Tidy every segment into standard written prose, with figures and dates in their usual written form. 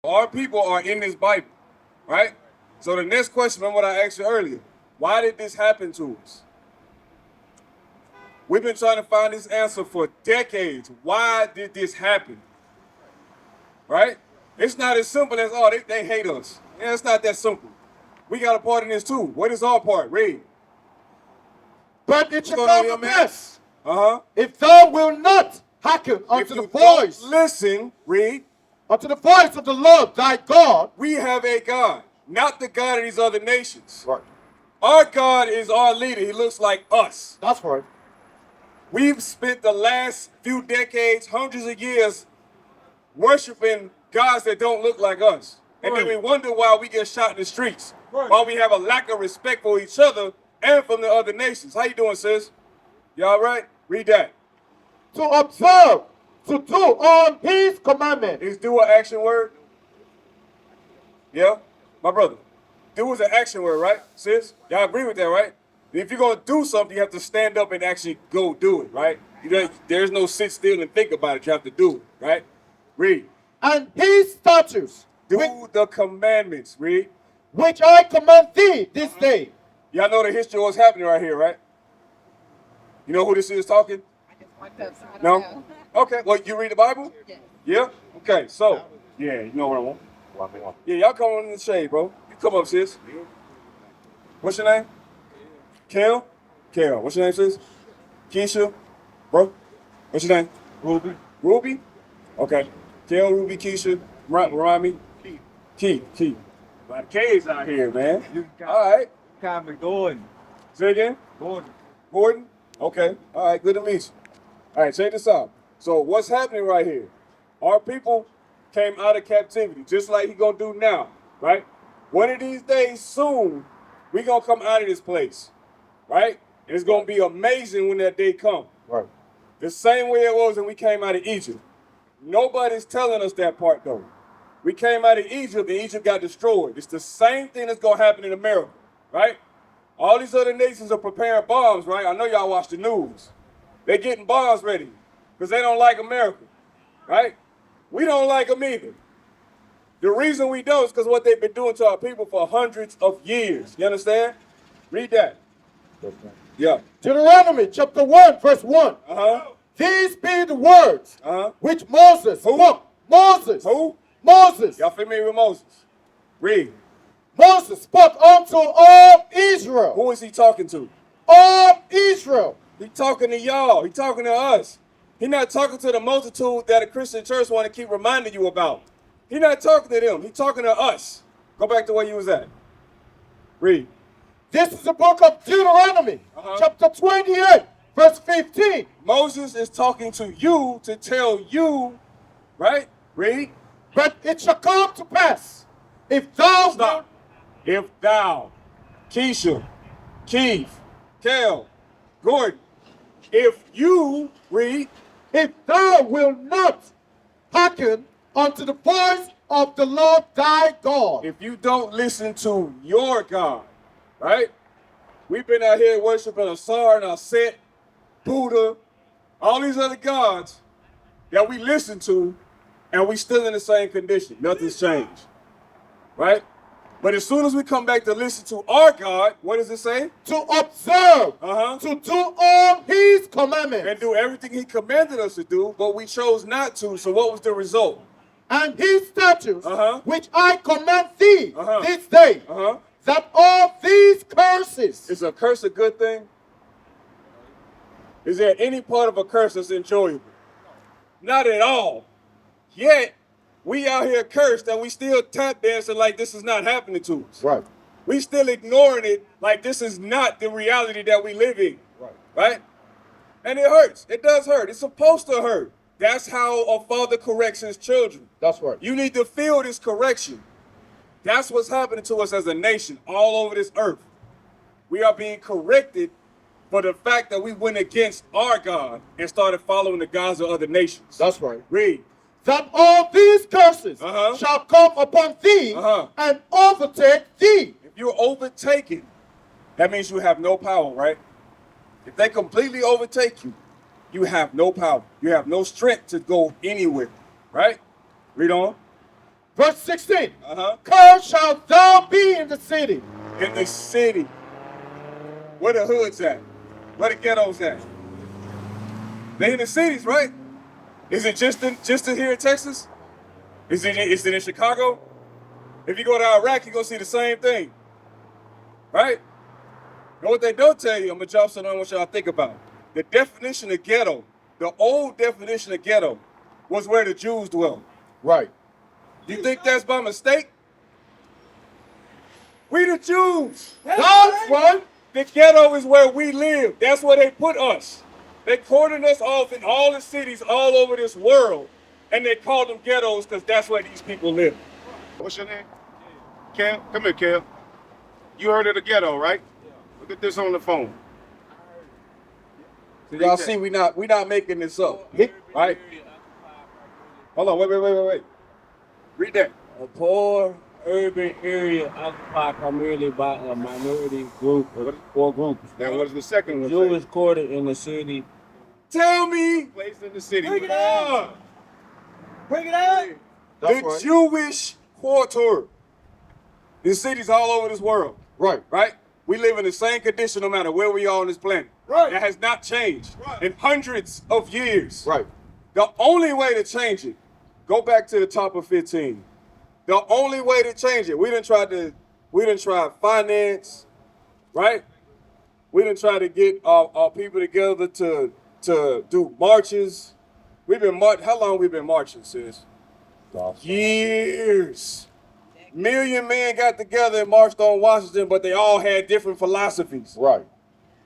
Our people are in this Bible, right? So the next question, remember what I asked you earlier. Why did this happen to us? We've been trying to find this answer for decades. Why did this happen? Right? It's not as simple as, oh, they hate us. Yeah, it's not that simple. We got a part in this too. What is our part? Read. But it shall come to pass, Uh-huh. if thou wilt not hearken unto the voice, listen, read. Unto the voice of the Lord thy God. We have a God, not the God of these other nations. Right. Our God is our leader. He looks like us. That's right. We've spent the last few decades, hundreds of years, worshiping gods that don't look like us. And then we wonder why we get shot in the streets. Why we have a lack of respect for each other and from the other nations. How you doing, sis? You all right? Read that. To observe, to do all his commandments. Is do an action word? Yeah? My brother. Do is an action word, right, sis? Y'all agree with that, right? If you're going to do something, you have to stand up and actually go do it, right? There's no sit still and think about it. You have to do it, right? Read. And his statutes. Do the commandments. Read. Which I command thee this day. Y'all know the history of what's happening right here, right? You know who this is talking? No? Okay, well, you read the Bible? Yeah? Okay, so, yeah, you know what I want. Yeah, y'all come on in the shade, bro. You come up, sis. What's your name? Kel? Kel. What's your name, sis? Keisha? Bro? What's your name? Ruby. Ruby? Okay. Kel, Ruby, Keisha. Remind me? Keith. A lot of K's out here, man. All right. Kind of Gordon. Say again? Gordon? Okay. All right, good to meet you. All right, check this out. So what's happening right here? Our people came out of captivity, just like he's going to do now, right? One of these days, soon, we're going to come out of this place, right? And it's going to be amazing when that day comes. Right. The same way it was when we came out of Egypt. Nobody's telling us that part, though. We came out of Egypt, and Egypt got destroyed. It's the same thing that's going to happen in America, right? All these other nations are preparing bombs, right? I know y'all watch the news. They're getting bombs ready because they don't like America, right? We don't like them either. The reason we don't is because what they've been doing to our people for hundreds of years. You understand? Read that. Yeah. Deuteronomy chapter 1, verse 1. These be the words which Moses spoke. Moses. Who? Moses. Y'all familiar with Moses? Read. Moses spoke unto all Israel. Who is he talking to? All Israel. He talking to y'all. He talking to us. He not talking to the multitude that a Christian church want to keep reminding you about. He not talking to them. He talking to us. Go back to where you was at. Read. This is the book of Deuteronomy, chapter 28, verse 15. Moses is talking to you to tell you, right? Read. But it shall come to pass, if thou... Stop. If thou, Keisha, Keith, Kel, Gordon, if you, read, if thou wilt not hearken unto the voice of the Lord thy God. If you don't listen to your God, right? We've been out here worshiping Asar and Aset, Buddha, all these other gods that we listen to, and we still in the same condition. Nothing's changed, right? But as soon as we come back to listen to our God, what does it say? To observe, to do all his commandments. And do everything he commanded us to do, but we chose not to, so what was the result? And his statutes, which I command thee this day, that all these curses... Is a curse a good thing? Is there any part of a curse that's enjoyable? Not at all. Yet, we out here cursed and we still tap dancing like this is not happening to us. Right. We still ignoring it like this is not the reality that we live in. Right? And it hurts. It does hurt. It's supposed to hurt. That's how a father corrects his children. That's right. You need to feel this correction. That's what's happening to us as a nation all over this earth. We are being corrected for the fact that we went against our God and started following the gods of other nations. That's right. Read. That all these curses shall come upon thee and overtake thee. If you're overtaken, that means you have no power, right? If they completely overtake you, you have no power. You have no strength to go anywhere, right? Read on. Verse 16. Uh-huh. Cursed shalt thou be in the city. In the city. Where the hoods at? Where the ghettos at? They in the cities, right? Is it just in here in Texas? Is it in Chicago? If you go to Iraq, you're gonna see the same thing. Right? And what they don't tell you, I'm gonna drop something on what y'all think about. The definition of ghetto, the old definition of ghetto, was where the Jews dwelt. Right. You think that's by mistake? We the Jews. That's right. The ghetto is where we live. That's where they put us. They cordoned us off in all the cities all over this world, and they call them ghettos because that's where these people live. What's your name? Cam? Come here, Cam. You heard of the ghetto, right? Look at this on the phone. So y'all see, we not making this up, right? Hold on, wait. Read that. A poor urban area occupied primarily by a minority group or groups. Now, what is the second one? Jewish quarter in the city. Tell me. Place in the city. Bring it out. Bring it out. The Jewish quarter. There's cities all over this world. Right. Right? We live in the same condition no matter where we are on this planet. Right. That has not changed in hundreds of years. Right. The only way to change it, go back to the top of 15. The only way to change it, we didn't try finance, right? We didn't try to get our people together to do marches. How long we been marching, sis? Years. Million men got together and marched on Washington, but they all had different philosophies. Right.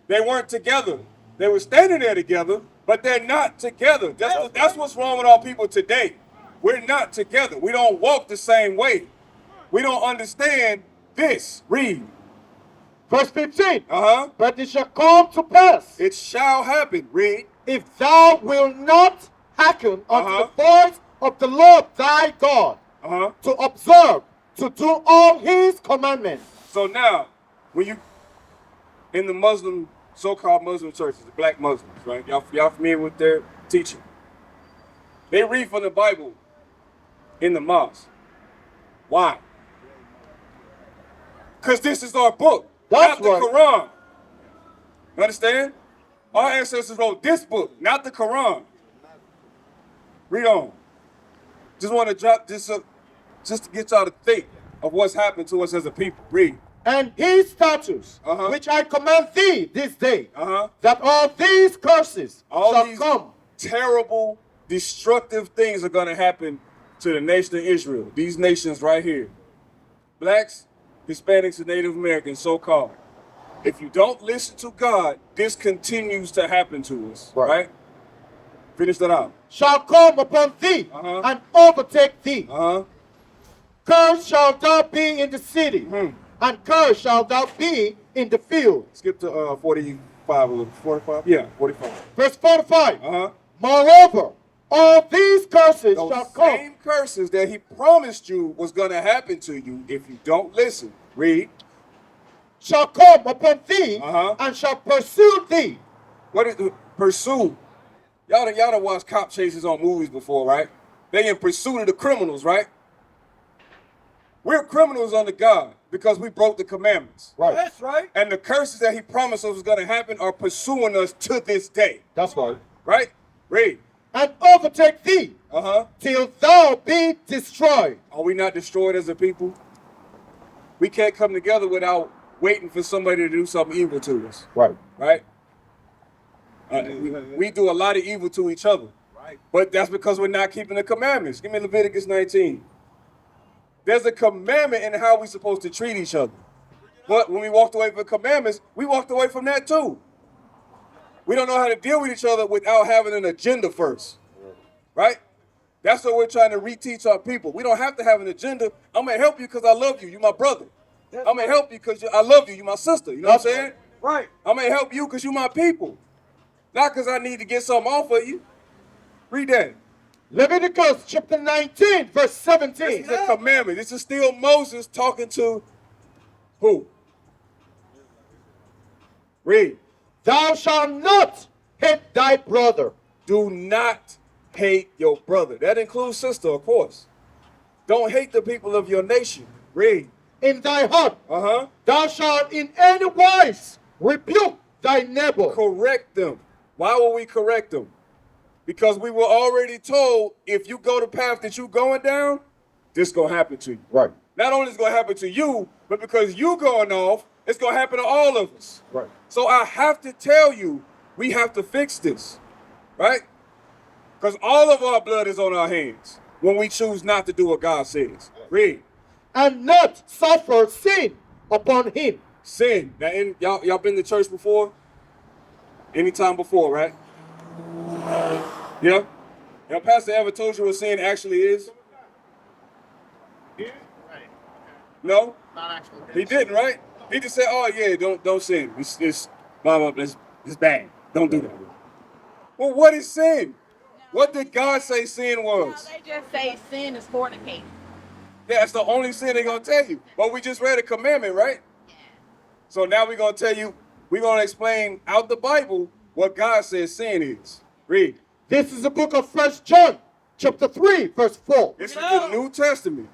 They weren't together. They were standing there together, but they're not together. That's what's wrong with our people today. We're not together. We don't walk the same way. We don't understand this. Read. Verse 15. Uh-huh. But it shall come to pass, It shall happen. Read. if thou wilt not hearken unto the voice of the Lord thy God, to observe, to do all his commandments. So now, when you, in the so-called Muslim churches, the black Muslims, right? Y'all familiar with their teaching? They read from the Bible in the mosque. Why? Because this is our book, That's not the right. Quran. You understand? Our ancestors wrote this book, not the Quran. Read on. Just want to drop this up, just to get y'all to think of what's happened to us as a people. Read. And his statutes, which I command thee this day, that all these curses shall These come. terrible, destructive things are going to happen to the nation of Israel. These nations right here. Blacks, Hispanics, and Native Americans, so-called. If you don't listen to God, this continues to happen to us. Right? Finish that out. Shall come upon thee and overtake thee. Cursed shalt thou be in the city, and cursed shalt thou be in the field. Skip to 45 or 45? Yeah, 45. Verse 45. Moreover, all these curses Those shall come. same curses that he promised you was going to happen to you if you don't listen. Read. Shall come upon thee and shall pursue thee. What is pursue? Y'all done watched cop chases on movies before, right? They in pursuit of the criminals, right? We're criminals under God because we broke the commandments. Right. That's right. And the curses that he promised us was going to happen are pursuing us to this day. That's right. Right? Read. And overtake thee till thou be destroyed. Are we not destroyed as a people? We can't come together without waiting for somebody to do something evil to us. Right. Right? We do a lot of evil to each other. Right. But that's because we're not keeping the commandments. Give me Leviticus 19. There's a commandment in how we're supposed to treat each other. But when we walked away from the commandments, we walked away from that too. We don't know how to deal with each other without having an agenda first. Right? That's what we're trying to reteach our people. We don't have to have an agenda. I'm going to help you because I love you. You're my brother. I'm going to help you because I love you. You're my sister. You know what I'm saying? Right. I'm going to help you because you're my people. Not because I need to get something off of you. Read that. Leviticus chapter 19, verse 17. This is a commandment. This is still Moses talking to who? Read. Thou shalt not hate thy brother. Do not hate your brother. That includes sister, of course. Don't hate the people of your nation. Read. In thy heart, Uh-huh. thou shalt in any wise rebuke thy neighbor. Correct them. Why will we correct them? Because we were already told if you go the path that you're going down, this is going to happen to you. Right. Not only is it going to happen to you, but because you going off, it's going to happen to all of us. Right. So I have to tell you, we have to fix this, right? Because all of our blood is on our hands when we choose not to do what God says. Read. And not suffer sin upon him. Sin. Now, y'all been to church before? Anytime before, right? Yeah? Your pastor ever told you what sin actually is? Yeah. Right. No? Not actually. He didn't, right? He just said, oh yeah, don't sin. It's bad. Don't do that. Well, what is sin? What did God say sin No, was? they just say sin is fornicating. Yeah, that's the only sin they're going to tell you. But we just read a commandment, right? So now we're going to tell you, we're going to explain out the Bible what God says sin is. Read. This is the book of 1 John, chapter 3, verse 4. This is the New Testament.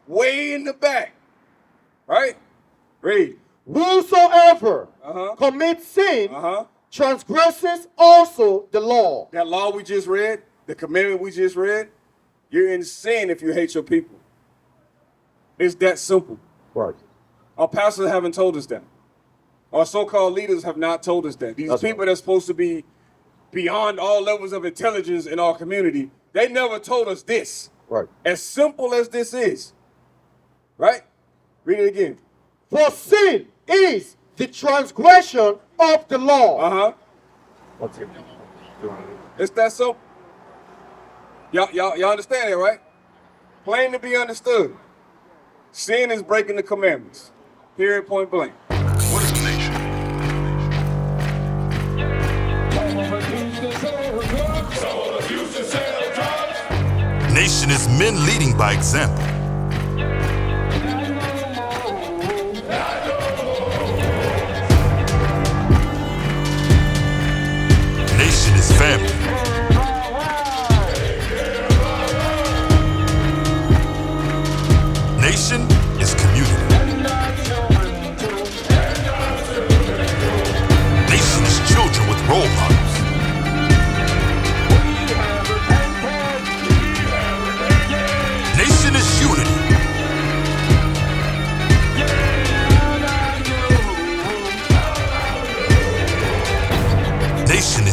Way in the back. Right? Read. Whosoever Uh-huh. commits sin Uh-huh. transgresses also the law. That law we just read, the commandment we just read, you're in sin if you hate your people. It's that simple. Right. Our pastors haven't told us that. Our so-called leaders have not told us that. These That's people right. that's supposed to be beyond all levels of intelligence in our community, they never told us this. Right. As simple as this is. Right? Read it again. For sin is the transgression of the law. Uh-huh. What's it? It's that simple. Y'all understand it, right? Plain to be understood. Sin is breaking the commandments. Period, point blank. What is a nation? Nation is men leading by example. Nation is family. Nation is community. Nation is children with role models. Nation is unity. Nation is